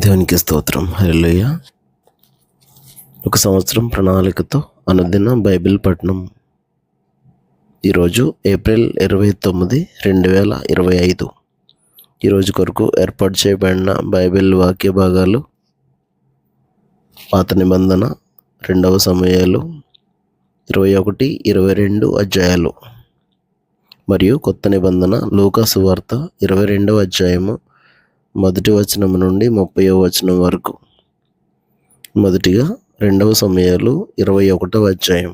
దేవునికి స్తోత్రం. హల్లెలూయా. ఒక సంవత్సరం ప్రణాళికతో అనుదిన బైబిల్ పఠనం. ఈరోజు ఏప్రిల్ 29, 2025. ఈరోజు కొరకు ఏర్పాటు చేయబడిన బైబిల్ వాక్య భాగాలు పాత నిబంధన 2వ సమూయేలు 21, 22 అధ్యాయాలు మరియు కొత్త నిబంధన లూకా సువార్త 22వ అధ్యాయము 1వ వచనం నుండి 30వ వచనం వరకు. మొదటిగా 2వ సమూయేలు 21వ అధ్యాయం.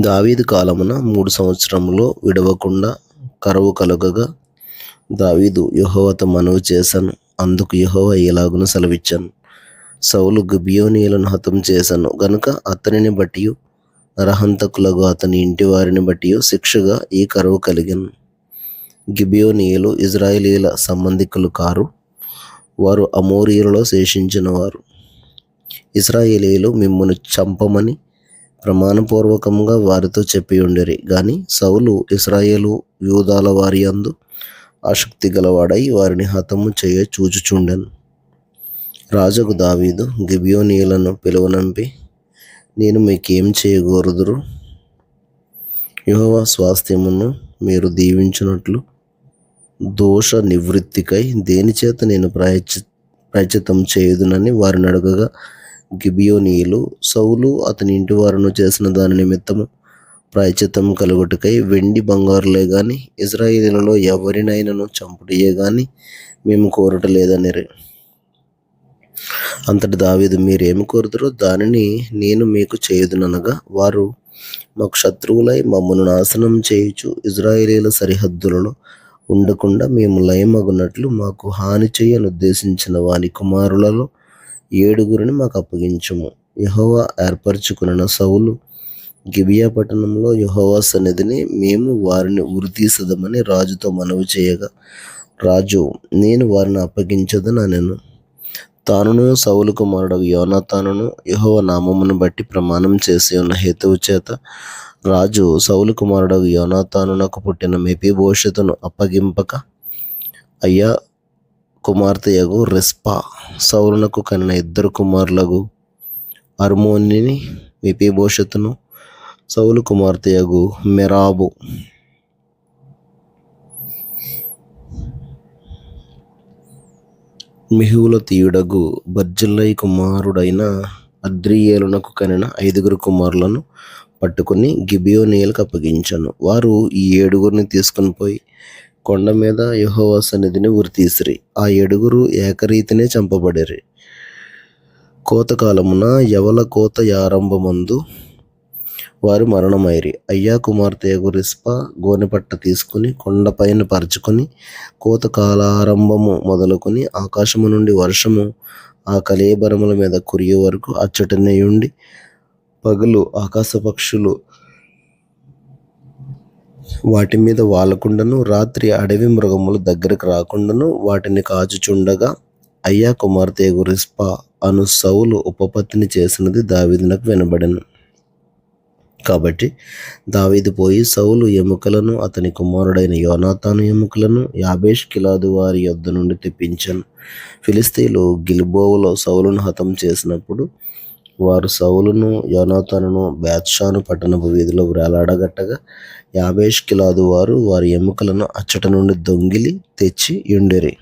దావీదు కాలమున 3 సంవత్సరములో విడవకుండా కరువు కలుగగా దావీదు యెహోవాతో మనవి చేశాను. అందుకు యెహోవా ఇలాగున సెలవిచ్చాను, సౌలు గిబియోనీయులను హతం చేశాను గనుక అతనిని బట్టి నరహంతకులకు అతని ఇంటి వారిని బట్టి శిక్షగా ఈ కరువు కలిగెను. గిబియోనీయులు ఇజ్రాయేలీల సంబంధికులు కారు, వారు అమోరీయులలో శేషించిన వారు. ఇజ్రాయేలీలు మిమ్మును చంపమని ప్రమాణపూర్వకంగా వారితో చెప్పి ఉండిరి. గాని సౌలు ఇశ్రాయేలు యూదాల వారి యందు ఆసక్తి గలవాడై వారిని హతము చేయ చూచుచుండెను. రాజుకు దావీదు గిబియోనీయులను పిలువనంపి, నేను మీకేం చేయగోరుదురు? యెహోవా స్వాస్థ్యమును మీరు దీవించినట్లు దోష నివృత్తికై దేనిచేత నేను ప్రాయశ్చిత్తం చేయుదునని వారిని అడగగా, గిబియోనీయులు సౌలు అతని ఇంటి వారును చేసిన దాని నిమిత్తము ప్రాయశ్చిత్తం కలుగుటకై వెండి బంగారులే గాని ఇశ్రాయేలులో ఎవరినైనాను చంపుటయే గాని మేము కోరటలేదనిరి. అంతటి దావీదు, మీరేమి కోరుదురో దానిని నేను మీకు చేయుదుననగా, వారు మాకు శత్రువులై మమ్మను నాశనం చేయుచు ఇశ్రాయేలీల సరిహద్దులలో ఉండకుండా మేము లయమగునట్లు మాకు హాని చేయనుద్దేశించిన వాని కుమారులలో 7 మాకు అప్పగించుము. యెహోవా ఏర్పరచుకున్న సౌలు గిబియా పట్టణంలో యెహోవా సన్నిధిని మేము వారిని ఉరితీసదమని రాజుతో మనవి చేయగా, రాజు, నేను వారిని అప్పగించదనెను. తానును సౌలు కుమారుడు యోనాతానును యెహోవా నామమును బట్టి ప్రమాణం చేసి ఉన్న హేతువు చేత రాజు సౌలు కుమారుడు యోనాతానునకు పుట్టిన మెఫీబోషెతును అప్పగింపక, అయ్యా కుమార్తెయగు రిస్పా సౌలునకు కనిన 2 కుమారులగు అర్మోనిని మెఫీబోషెతును, సౌలు కుమార్తెయగు మెరాబు మిహూలతీయుడగు బర్జిల్లై కుమారుడైన అద్రీయేలునకు కనిన 5 కుమారులను పట్టుకుని గిబియోనీయులకు అప్పగించాను. వారు ఈ 7 తీసుకుని పోయి కొండ మీద యెహోవా సన్నిధిని ఉరితీసిరి. ఆ 7 ఏకరీతినే చంపబడిరి. కోతకాలమున యవల కోత ఆరంభమందు వారు మరణమైరి. అయ్యా కుమార్తెయగు రిస్పా గోనెపట్ట తీసుకుని కొండపైన పరుచుకొని కోతకాలారంభము మొదలుకొని ఆకాశము నుండి వర్షము ఆ కళేబరముల మీద కురియు వరకు అచ్చటనే ఉండి, పగలు ఆకాశ పక్షులు వాటి మీద వాలకుండాను రాత్రి అడవి మృగములు దగ్గరకు రాకుండాను వాటిని కాచుచుండగా, అయ్యా కుమార్తెయగు రిస్పా అను సౌలు ఉపపత్తిని చేసినది దావీదునకు వినబడెను. కాబట్టి దావీదు పోయి సౌలు ఎముకలను అతని కుమారుడైన యోనాతాను ఎముకలను యాబేష్ గిలాదు వారి యొద్ద నుండి తెప్పించాను. ఫిలిష్తీయులు గిల్బోవలో సౌలును హతం చేసినప్పుడు వారు సౌలును యోనాతానును బేత్షాను పట్టణపు వీధిలో వేలాడగట్టగా, యాబేష్ గిలాదు వారు వారి ఎముకలను అచ్చట నుండి దొంగిలి తెచ్చి యుండిరి.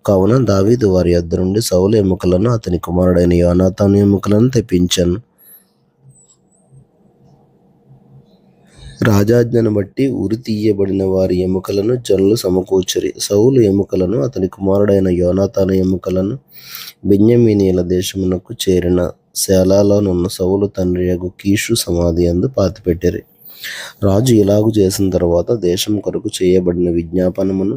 కావున దావీదు వారి యొద్ద నుండి సౌలు ఎముకలను అతని కుమారుడైన యోనాతాను ఎముకలను తెప్పించాను. రాజాజ్ఞను బట్టి ఉరి తీయబడిన వారి ఎముకలను జనులు సమకూర్చిరి. సౌలు ఎముకలను అతని కుమారుడైన యోనాతాను ఎముకలను బెన్యామీనీయుల దేశమునకు చేరిన సేలాలోనున్న సౌలు తండ్రియగు కీషు సమాధి యందు పాతిపెట్టిరి. రాజు ఇలాగు చేసిన తరువాత దేశం కొరకు చేయబడిన విజ్ఞాపనమును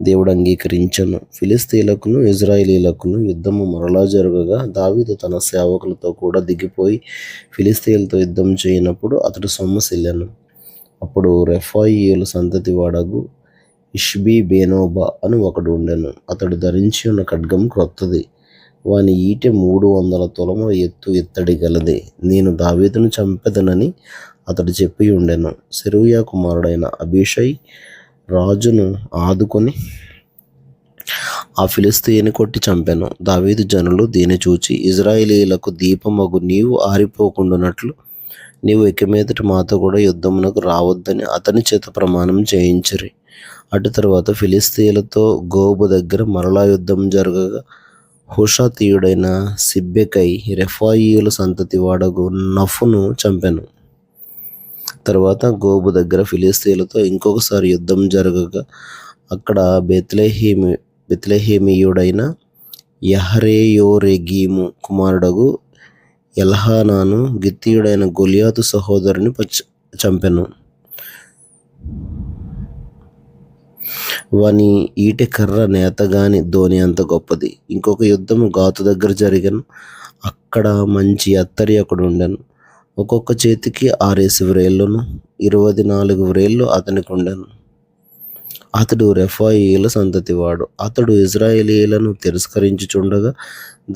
దేవుడు అంగీకరించెను. ఫిలిష్తీయులకును ఇశ్రాయేలీయులకును యుద్ధము మరలా జరగగా దావీదు తన సేవకులతో కూడా దిగిపోయి ఫిలిష్తీయులతో యుద్ధం చేయనప్పుడు అతడు సొమ్మసిల్లెను. అప్పుడు రెఫాయీయుల సంతతి వాడగు ఇష్బీ బేనోబా అని ఒకడు ఉండెను. అతడు ధరించి ఉన్న ఖడ్గం క్రొత్తది, వాని ఈటె 300 తులముల ఎత్తు ఇత్తడి గలది. నేను దావీదును చంపెదనని అతడు చెప్పి ఉండెను. సెరూయా కుమారుడైన అబీషై రాజును ఆదుకొని ఆ ఫిలిష్తీయుని కొట్టి చంపెను. దావీదు జనులు దీన్ని చూచి, ఇశ్రాయేలీయులకు దీపమగు నీవు ఆరిపోకుండానట్లు నీవు ఇక మీదట మాతో కూడా యుద్ధమునకు రావద్దని అతని చేత ప్రమాణం చేయించిరి. అటు తరువాత ఫిలిష్తీయులతో గోబు దగ్గర మరలా యుద్ధం జరగగా హుషాతీయుడైన సిబ్బెకై రెఫాయీయుల సంతతి వాడగు నఫును చంపెను. తర్వాత గోబు దగ్గర ఫిలిష్తీయులతో ఇంకొకసారి యుద్ధం జరగగా అక్కడ బెత్లెహేమీయుడైన యహరేయోరెగీము కుమారుడగు ఎల్హానాను గిత్తీయుడైన గొలియాతు సహోదరుని చంపెను. వాని ఈటె కర్ర నేతగాని ధోని అంత గొప్పది. ఇంకొక యుద్ధము గాతు దగ్గర జరిగాను. అక్కడ మంచి అత్తరి ఒకడు ఉండెను. ఒక్కొక్క చేతికి 6 వ్రేళ్ళును 24 వ్రేళ్ళు అతనికి ఉండెను. అతడు రెఫాయీయుల సంతతివాడు. అతడు ఇశ్రాయేలీయులను తిరస్కరించుచుండగా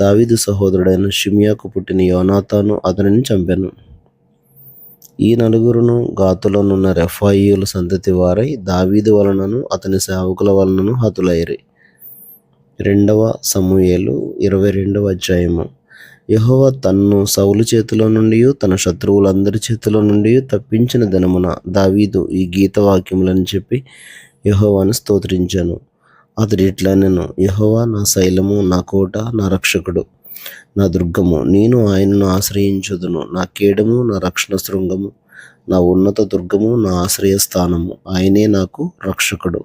దావీదు సహోదరుడైన షిమ్యాకు పుట్టిన యోనాతాను అతనిని చంపెను. ఈ నలుగురును గాతులోనున్న రెఫాయీయుల సంతతి వారై దావీదు వలనను అతని సేవకుల వలనను హతులైరి. 2 సమూయేలు 22వ అధ్యాయము. యెహోవా తన్ను సౌలు చేతిలో నుండి తన శత్రువులందరి చేతిలో నుండి తప్పించిన దినమున దావీదు ఈ గీతవాక్యములను చెప్పి యెహోవాను స్తోత్రించాను. అతడు ఇట్లనెను, యెహోవా నా శైలము, నా కోట, నా రక్షకుడు, నా దుర్గము, నేను ఆయనను ఆశ్రయించుదును. నా కేడము, నా రక్షణ శృంగము, నా ఉన్నత దుర్గము, నా ఆశ్రయస్థానము, ఆయనే నాకు రక్షకుడు.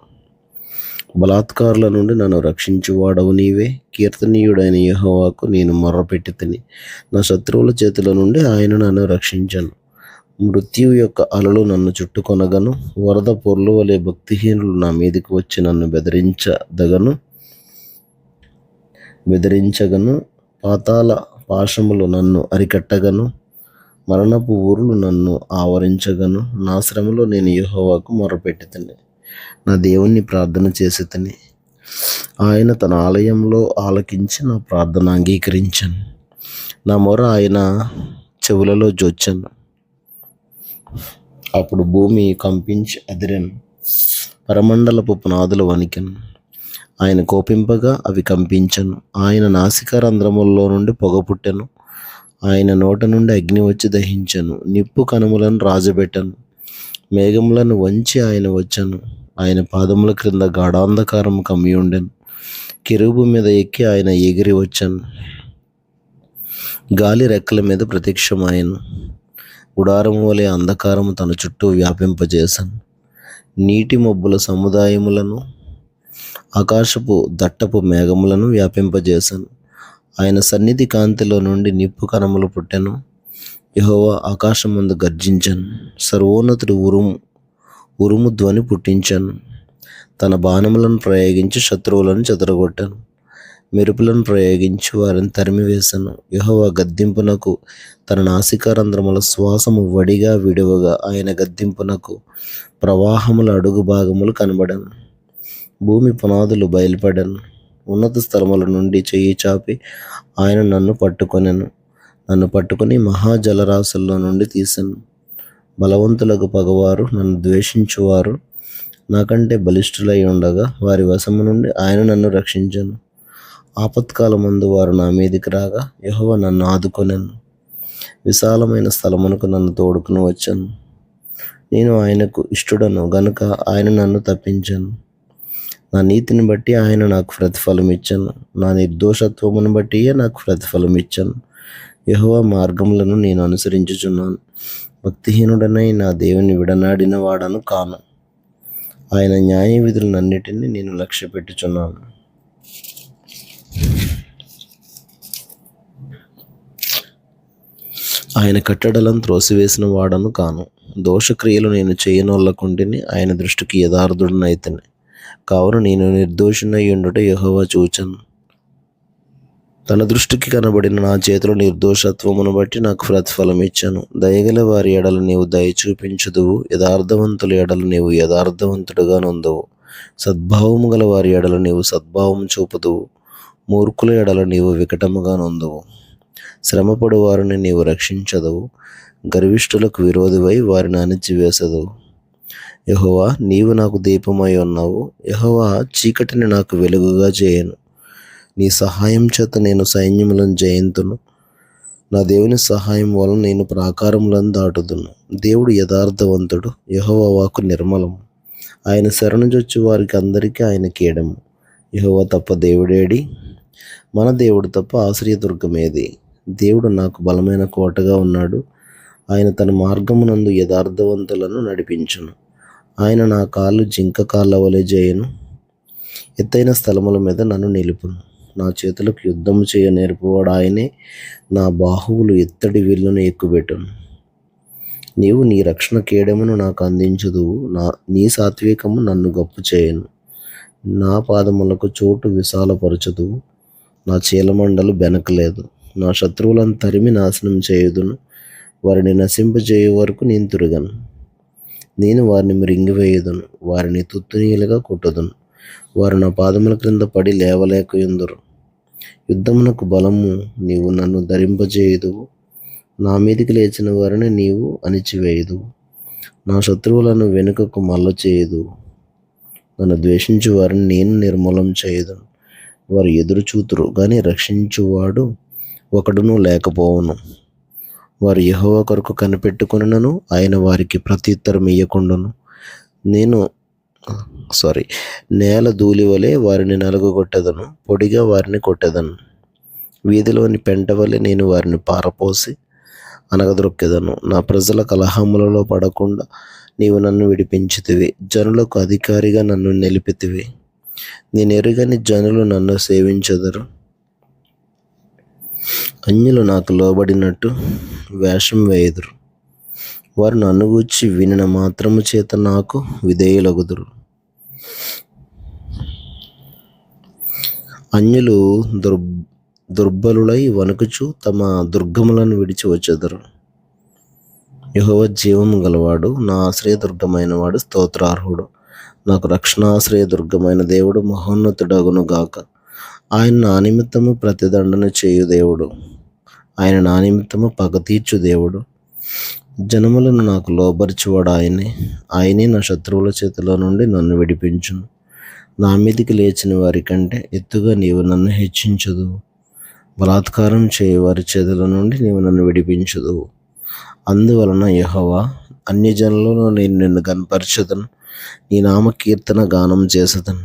బలాత్కారుల నుండి నన్ను రక్షించువాడవు నీవే. కీర్తనీయుడైన యెహోవాకు నేను మొర్రపెట్టుతిని. నా శత్రువుల చేతుల నుండి ఆయన నన్ను రక్షించను. మృత్యువు యొక్క అలలు నన్ను చుట్టుకొనగను. వరద పొర్లు వలె భక్తిహీనులు నా మీదకి వచ్చి నన్ను బెదిరించగను. పాతాళ పాశములు నన్ను అరికట్టగను. మరణపు ఊరులు నన్ను ఆవరించగను. నా శ్రమలో నేను యెహోవాకు మొర్రపెట్టుతిని. నా దేవుణ్ణి ప్రార్థన చేసితిని. ఆయన తన ఆలయంలో ఆలకించి నా ప్రార్థన అంగీకరించను. నా మొర ఆయన చెవులలో జొచ్చెను. అప్పుడు భూమి కంపించి అదిరెను, పరమండలపు పునాదులు వణికెను. ఆయన కోపింపగా అవి కంపించెను. ఆయన నాసికారంధ్రముల్లో నుండి పొగ పుట్టెను. ఆయన నోట నుండి అగ్ని వచ్చి దహించెను. నిప్పు కణములను రాజబెట్టెను. మేఘములను వంచి ఆయన వచ్చెను. ఆయన పాదముల క్రింద గాఢాంధకారం కమ్మి ఉండెను. కెరూబు మీద ఎక్కి ఆయన ఎగిరి వచ్చెను. గాలి రెక్కల మీద ప్రత్యక్షమాయెను. గుడారము వలె అంధకారము తన చుట్టూ వ్యాపింపజేశాను. నీటి మబ్బుల సముదాయములను, ఆకాశపు దట్టపు మేఘములను వ్యాపింపజేశాను. ఆయన సన్నిధి కాంతిలో నుండి నిప్పు కణములు పుట్టెను. యెహోవా ఆకాశమందు గర్జించెను. సర్వోన్నతుడు ఉరుము ధ్వని పుట్టించాను. తన బాణములను ప్రయోగించి శత్రువులను చెదరగొట్టాను. మెరుపులను ప్రయోగించి వారిని తరిమివేశాను. యెహోవా గద్దింపునకు తన నాసికారంధ్రముల శ్వాసము వడిగా విడువగా ఆయన గద్దింపునకు ప్రవాహముల అడుగు భాగములు కనబడను. భూమి పునాదులు బయలుపడెను. ఉన్నత స్థలముల నుండి చెయ్యి చాపి ఆయన నన్ను పట్టుకొని మహాజలరాశుల్లో నుండి తీసెను. బలవంతులకు పగవారు, నన్ను ద్వేషించువారు నాకంటే బలిష్ఠులై ఉండగా వారి వశము నుండి ఆయన నన్ను రక్షించెను. ఆపత్కాలమందు వారు నా మీదికి రాగా యెహోవా నన్ను ఆదుకొనెను. విశాలమైన స్థలమునకు నన్ను తోడుకుని వచ్చాను. నేను ఆయనకు ఇష్టడను గనుక ఆయన నన్ను తప్పించాను. నా నీతిని బట్టి ఆయన నాకు ప్రతిఫలం ఇచ్చాను. నా నిర్దోషత్వమును బట్టియే నాకు ప్రతిఫలం ఇచ్చాను. యెహోవా మార్గములను నేను అనుసరించుచున్నాను. భక్తిహీనుడనై నా దేవుని విడనాడిన వాడను కాను. ఆయన న్యాయ విధులన్నిటినీ నేను లక్ష్య పెట్టుచున్నాను. ఆయన కట్టడలను త్రోసివేసిన వాడను కాను. దోషక్రియలు నేను చేయనొల్లకుండిని. ఆయన దృష్టికి యథార్థుడనైతిని. కావున నేను నిర్దోషినై ఉండుట యెహోవా చూచెను. తన దృష్టికి కనబడిన నా చేతిలో నిర్దోషత్వమును బట్టి నాకు ప్రతిఫలం ఇచ్చాను. దయగల వారి ఎడల నీవు దయ చూపించుదువు. యథార్థవంతుల ఎడల నీవు యథార్థవంతుడుగా నొందువు. సద్భావము గల వారి ఎడల నీవు సద్భావము చూపుదువు. మూర్ఖుల ఎడల నీవు వికటముగా నొందువు. శ్రమపడు వారిని నీవు రక్షించదువు. గర్విష్ఠులకు విరోధివై వారిని అణిచివేసెదవు. యెహోవా, నీవు నాకు దీపమై ఉన్నావు. యెహోవా, చీకటిని నాకు వెలుగుగా చేయను. నీ సహాయం చేత నేను సైన్యములను జయింతును. నా దేవుని సహాయం వలన నేను ప్రాకారములను దాటుదును. దేవుడు యథార్థవంతుడు, యెహోవా వాక్కు నిర్మలము. ఆయన శరణుజొచ్చు వారికి అందరికీ ఆయన కీడము. యెహోవా తప్ప దేవుడేడి? మన దేవుడు తప్ప ఆశ్రయదుర్గమేది? దేవుడు నాకు బలమైన కోటగా ఉన్నాడు. ఆయన తన మార్గమునందు యథార్థవంతులను నడిపించును. ఆయన నా కాళ్ళు జింక కాళ్ళ వలె చేయను. ఎత్తైన స్థలముల మీద నన్ను నిలుపును. నా చేతులకు యుద్ధము చేయ నేర్పువాడు ఆయనే. నా బాహువులు ఎత్తడి విల్లును ఎక్కుబెట్టును. నీవు నీ రక్షణ కేడమును నాకు అందించుదువు. నీ సాత్వికము నన్ను గొప్ప చేయను. నా పాదములకు చోటు విశాలపరచుదువు. నా చీలమండలు బెనకలేదు. నా శత్రువులను తరిమి నాశనం చేయుదును. వారిని నశింపజేయు వరకు నేను తిరగను. నేను వారిని మృంగివేయుదును. వారిని తుత్తునీలుగా కొట్టుదును. వారు నా పాదముల క్రింద పడి లేవలేకయుందురు. యుద్ధమునకు బలము నీవు నన్ను ధరింపజేయుదువు. నా మీదికి లేచిన వారిని నీవు అణిచివేయుదువు. నా శత్రువులను వెనుకకు మల్ల చేయుదువు. నన్ను ద్వేషించు వారిని నేను నిర్మూలం చేయుదును. వారు ఎదురు చూతురు కానీ రక్షించువాడు ఒకడును లేకపోవును. వారు యెహోవా కొరకు కనిపెట్టుకొనును, ఆయన వారికి ప్రత్యుత్తరం ఇయ్యకుండును. నేల ధూళి వలె వారిని నలుగగొట్టెదను, పొడిగా వారిని కొట్టెదను. వీధిలోని పెంట వలె నేను వారిని పారపోసి అనగదొక్కెదను. నా ప్రజల కలహములలో పడకుండా నీవు నన్ను విడిపించితివి. జనులకు అధికారిగా నన్ను నిలిపితివి. నేను ఎరుగని జనులు నన్ను సేవించెదరు. అన్యులు నాకు లోబడినట్టు వేషం వేయుదురు. వారు నన్ను గూర్చి వినిన మాత్రము చేత నాకు విధేయులగుదురు. అన్యులు దుర్బలులై వణుకుచు తమ దుర్గములను విడిచి వచ్చెదరు. యెహోవా జీవము గలవాడు, నా ఆశ్రయదుర్గమైన వాడు స్తోత్రార్హుడు. నాకు రక్షణాశ్రయదుర్గమైన దేవుడు మహోన్నతుడగును గాక. ఆయన నా నిమిత్తము ప్రతిదండన చేయు దేవుడు. ఆయన నా నిమిత్తము పగ తీర్చు దేవుడు. జనములను నాకు లోబరిచువాడు ఆయనే నా శత్రువుల చేతిలో నుండి నన్ను విడిపించును. నా మీదికి లేచిన వారి కంటే ఎత్తుగా నీవు నన్ను హెచ్చించుదువు. బలాత్కారం చేయవారి చేతుల నుండి నీవు నన్ను విడిపించుదువు. అందువలన యెహోవా, అన్యజనులలో నేను నిన్ను కనపరచెదను. నీ నామ కీర్తన గానం చేసేదను.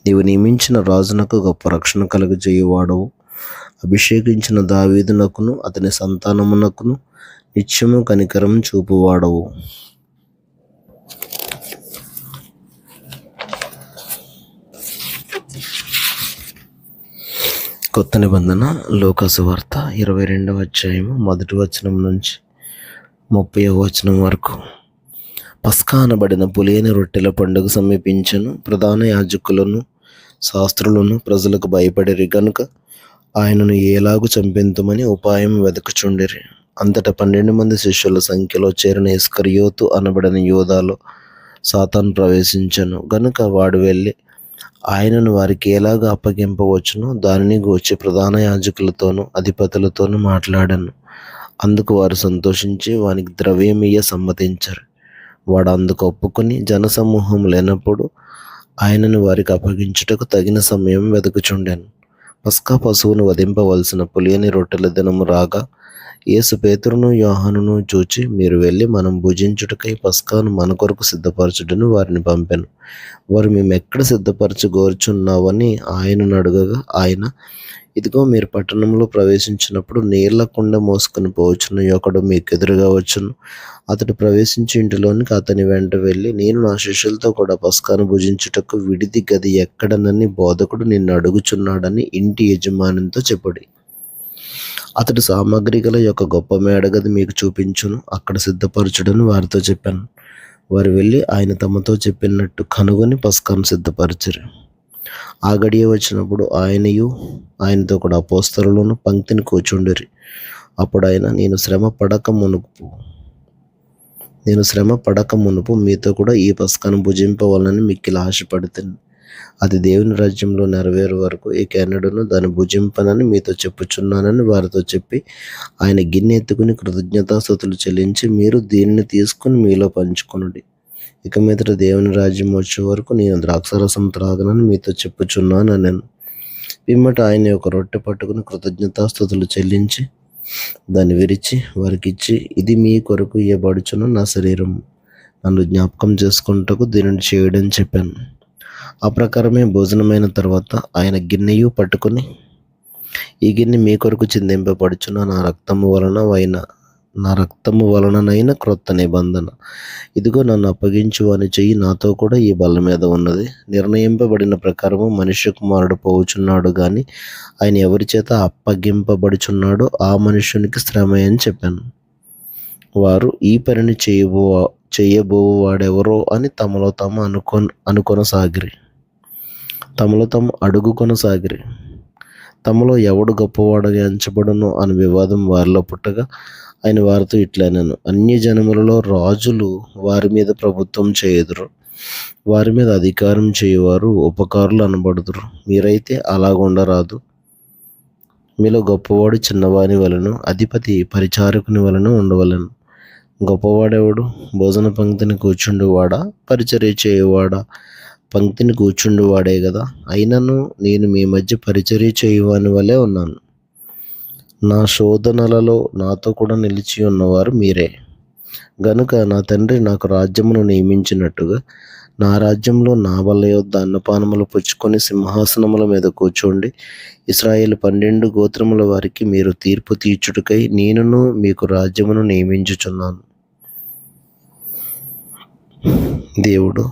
నీవు నియమించిన రాజునకు గొప్ప రక్షణ కలుగజేయువాడవు. అభిషేకించిన దావీదునకును అతని సంతానమునకును నిత్యము కనికరం చూపువాడవు. కొత్త నిబంధన లూకా సువార్త 22వ అధ్యాయము 1వ వచనం నుంచి 30వ వచనం వరకు. పస్కా అనబడిన పులియని రొట్టెల పండుగ సమీపించెను. ప్రధాన యాజకులను శాస్త్రులను ప్రజలకు భయపడిరి గనుక ఆయనను ఏలాగు చంపింతుమని ఉపాయం వెదకుచుండిరి. అంతటా 12 మంది శిష్యుల సంఖ్యలో చేరిన ఇస్కరియోతు అనబడిన యూదాలో సాతాను ప్రవేశించెను గనుక వాడు వెళ్ళి ఆయనను వారికి ఎలాగ అప్పగింపవచ్చునో దానిని గూర్చి ప్రధాన యాజకులతోనూ అధిపతులతోనూ మాట్లాడాను. అందుకు వారు సంతోషించి వానికి ద్రవ్యమియ్య సమ్మతించారు. వాడు అందుకు ఒప్పుకొని జనసమూహం లేనప్పుడు ఆయనను వారికి అప్పగించుటకు తగిన సమయం వెతుకుచుండాను. పస్కా పశువును వధింపవలసిన పులియని రొట్టెల దినము రాగా యేసు పేతురును యోహానును చూచి, మీరు వెళ్ళి మనం భుజించుటకై పస్కాను మన కొరకు సిద్ధపరచుటను వారిని పంపెను. వారు, మేము ఎక్కడ సిద్ధపరచగోరుచున్నావని ఆయనను అడగగా ఆయన, ఇదిగో, మీరు పట్టణంలో ప్రవేశించినప్పుడు నీళ్ల కుండ మోసుకొని పోవచ్చును ఒకడు మీకు ఎదురుగా వచ్చును. అతడు ప్రవేశించి ఇంటిలోనికి అతని వెంట వెళ్ళి, నేను నా శిష్యులతో కూడా పస్కాను భుజించుటకు విడిది గది ఎక్కడనని బోధకుడు నిన్ను అడుగుచున్నాడని ఇంటి యజమానితో చెప్పుడి. అతడు సామగ్రి గల యొక్క గొప్ప మేడగది మీకు చూపించును, అక్కడ సిద్ధపరచుడని వారితో చెప్పాను. వారు వెళ్ళి ఆయన తమతో చెప్పినట్టు కనుగొని పస్కాను సిద్ధపరచరు. ఆ గడియ వచ్చినప్పుడు ఆయనయు ఆయనతో కూడా అపోస్తలులను పంక్తిని కూర్చుండిరి. అప్పుడు ఆయన, నేను శ్రమ పడక మునుపు మీతో కూడా ఈ పస్కాను భుజింపవాలని మిక్కిలి ఆశపడుతుంది. అది దేవుని రాజ్యంలో నెరవేరు వరకు ఇకెన్నడూను దాన్ని భుజింపనని మీతో చెప్పుచున్నానని వారితో చెప్పి ఆయన గిన్నె ఎత్తుకుని కృతజ్ఞతాస్తుతులు చెల్లించి, మీరు దీనిని తీసుకుని మీలో పంచుకొనుడి. ఇక మీదట దేవుని రాజ్యం వచ్చే వరకు నేను ద్రాక్షారసం త్రాగనని మీతో చెప్పుచున్నాను అన్నాను. పిమ్మట ఆయన ఒక రొట్టె పట్టుకుని కృతజ్ఞతాస్తుతులు చెల్లించి దాన్ని విరిచి వారికి ఇచ్చి, ఇది మీ కొరకు ఇయ్యబడుచున్న నా శరీరం, నన్ను జ్ఞాపకం చేసుకుంటకు దీనిని చేయడని చెప్పాను. ఆ ప్రకారమే భోజనమైన తర్వాత ఆయన గిన్నెయు పట్టుకుని, ఈ గిన్నె మీ కొరకు చిందింపబడుచున్న నా రక్తము వలననైన క్రొత్త నిబంధన. ఇదిగో నన్ను అప్పగించు అని చెయ్యి నాతో కూడా ఈ బల్ల మీద ఉన్నది. నిర్ణయింపబడిన ప్రకారము మనుష్య కుమారుడు పోవుచున్నాడు గాని ఆయన ఎవరి చేత అప్పగింపబడుచున్నాడో ఆ మనుష్యునికి శ్రమ అని చెప్పాను. వారు ఈ పనిని చేయబోవాడెవరో అని తమలో తాము అడుగుకొనసాగిరి. తమలో ఎవడు గొప్పవాడని ఎంచబడునో అని వివాదం వారిలో పుట్టగా ఆయన వారితో ఇట్లనెను, అన్యజనములలో రాజులు వారి మీద ప్రభుత్వం చేయుదురు, వారి మీద అధికారం చేయువారు ఉపకారులు అనబడుదురు. మీరైతే అలాగుండరాదు. మీలో గొప్పవాడు చిన్నవాని వలన, అధిపతి పరిచారకుని వలన ఉండవలెను. గొప్పవాడెవడు? భోజన పంక్తిని కూర్చుండువాడా, పరిచర్య చేయువాడా? పంక్తిని కూర్చుండువాడే కదా. అయినను నేను మీ మధ్య పరిచర్య చేయువాని వలె ఉన్నాను. నా శోధనలలో నాతో కూడా నిలిచి ఉన్నవారు మీరే. గనుక నా తండ్రి నాకు రాజ్యమును నియమించినట్టుగా నా రాజ్యంలో నా వల్ల యొద్ద అన్నపానములు పుచ్చుకొని సింహాసనముల మీద కూర్చోండి. ఇశ్రాయేలు 12 గోత్రముల వారికి మీరు తీర్పు తీర్చుటకై నేనును మీకు రాజ్యమును నియమించుచున్నాను. దేవుడు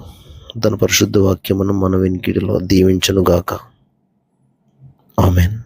తన పరిశుద్ధ వాక్యమును మన వినికిడిలో దీవించునుగాక. ఆమెన్.